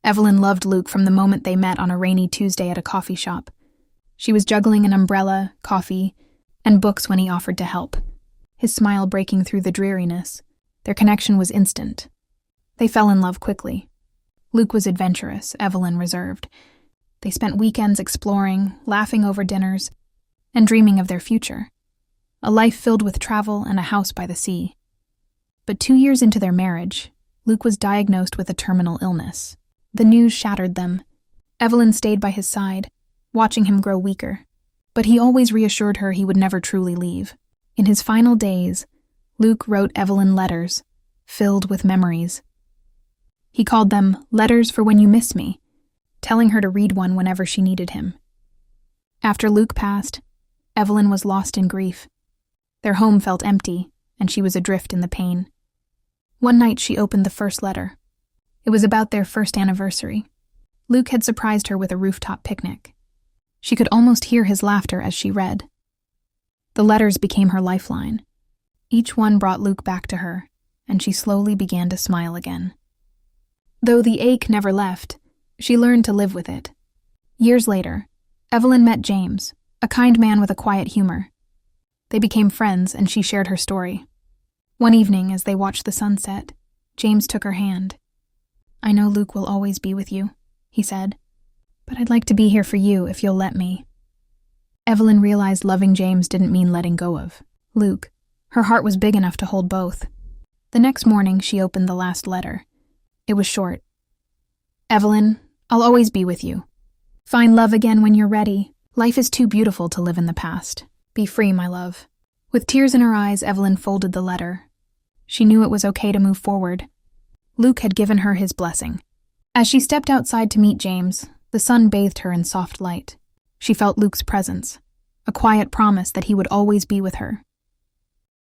Evelyn loved Luke from the moment they met on a rainy Tuesday at a coffee shop. She was juggling an umbrella, coffee, and books when he offered to help, his smile breaking through the dreariness. Their connection was instant. They fell in love quickly. Luke was adventurous, Evelyn reserved. They spent weekends exploring, laughing over dinners, and dreaming of their future. A life filled with travel and a house by the sea. But 2 years into their marriage, Luke was diagnosed with a terminal illness. The news shattered them. Evelyn stayed by his side, watching him grow weaker. But he always reassured her he would never truly leave. In his final days, Luke wrote Evelyn letters, filled with memories. He called them letters for when you miss me, telling her to read one whenever she needed him. After Luke passed, Evelyn was lost in grief. Their home felt empty, and she was adrift in the pain. One night she opened the first letter. It was about their first anniversary. Luke had surprised her with a rooftop picnic. She could almost hear his laughter as she read. The letters became her lifeline. Each one brought Luke back to her, and she slowly began to smile again. Though the ache never left, she learned to live with it. Years later, Evelyn met James, a kind man with a quiet humor. They became friends, and she shared her story. One evening, as they watched the sunset, James took her hand. "I know Luke will always be with you," he said, "but I'd like to be here for you if you'll let me." Evelyn realized loving James didn't mean letting go of Luke. Her heart was big enough to hold both. The next morning, she opened the last letter. It was short. "Evelyn, I'll always be with you. Find love again when you're ready. Life is too beautiful to live in the past. Be free, my love." With tears in her eyes, Evelyn folded the letter. She knew it was okay to move forward. Luke had given her his blessing. As she stepped outside to meet James, the sun bathed her in soft light. She felt Luke's presence, a quiet promise that he would always be with her.